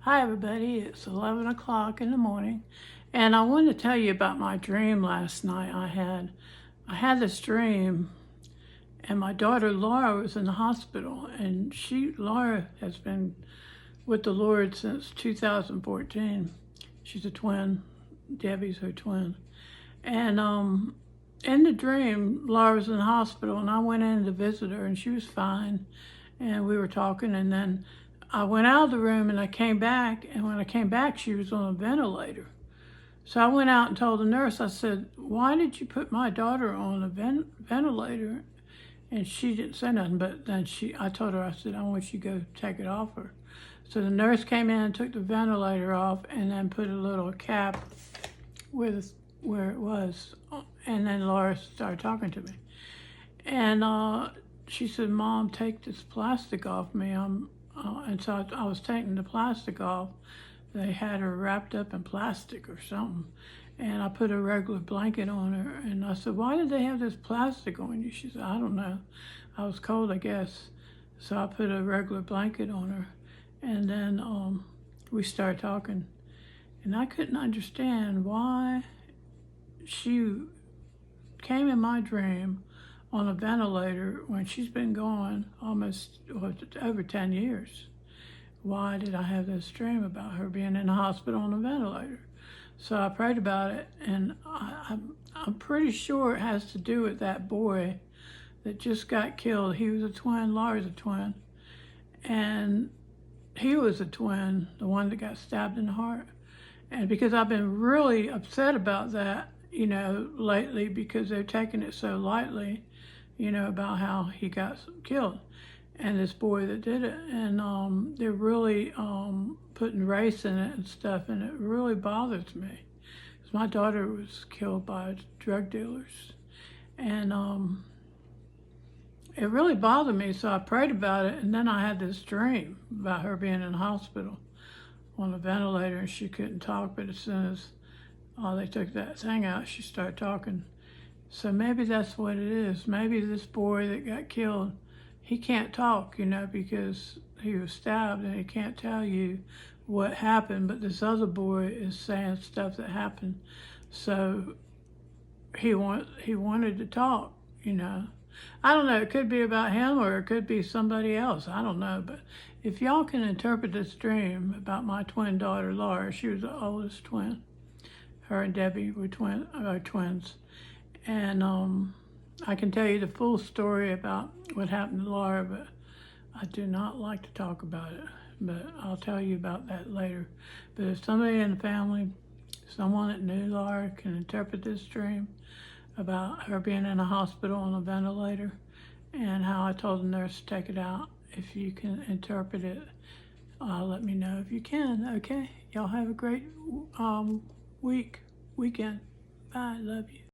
Hi everybody, it's 11 o'clock in the morning and I wanted to tell you about my dream last night I had this dream and my daughter Laura was in the hospital and Laura has been with the Lord since 2014. She's a twin, Debbie's her twin. And in the dream, Laura was in the hospital and I went in to visit her and she was fine. And we were talking and then I went out of the room and I came back, and when I came back, she was on a ventilator. So I went out and told the nurse, I said, why did you put my daughter on a ventilator? And she didn't say nothing, but then I told her, I said, I want you to go take it off her. So the nurse came in and took the ventilator off and then put a little cap where it was. And then Laura started talking to me. And she said, Mom, take this plastic off me. And so I was taking the plastic off. They had her wrapped up in plastic or something. And I put a regular blanket on her. And I said, why did they have this plastic on you? She said, I don't know. I was cold, I guess. So I put a regular blanket on her. And then we started talking. And I couldn't understand why she came in my dream on a ventilator when she's been gone almost over 10 years. Why did I have this dream about her being in the hospital on a ventilator? So I prayed about it, and I'm pretty sure it has to do with that boy that just got killed. He was a twin, Laura's a twin, and he was a twin, the one that got stabbed in the heart. And because I've been really upset about that, lately, because they're taking it so lightly, about how he got killed and this boy that did it. And they're really putting race in it and stuff, and it really bothers me. 'Cause my daughter was killed by drug dealers. And it really bothered me, so I prayed about it, and then I had this dream about her being in the hospital on a ventilator, and she couldn't talk, but as soon as they took that thing out, she started talking. So maybe that's what it is. Maybe this boy that got killed, he can't talk, because he was stabbed and he can't tell you what happened, but this other boy is saying stuff that happened. So he wanted to talk, I don't know, it could be about him or it could be somebody else. I don't know, but if y'all can interpret this dream about my twin daughter, Laura, she was the oldest twin. Her and Debbie were twins. And I can tell you the full story about what happened to Laura, but I do not like to talk about it. But I'll tell you about that later. But if somebody in the family, someone that knew Laura, can interpret this dream about her being in a hospital on a ventilator and how I told the nurse to take it out, if you can interpret it, let me know if you can, okay? Y'all have a great weekend. Bye, love you.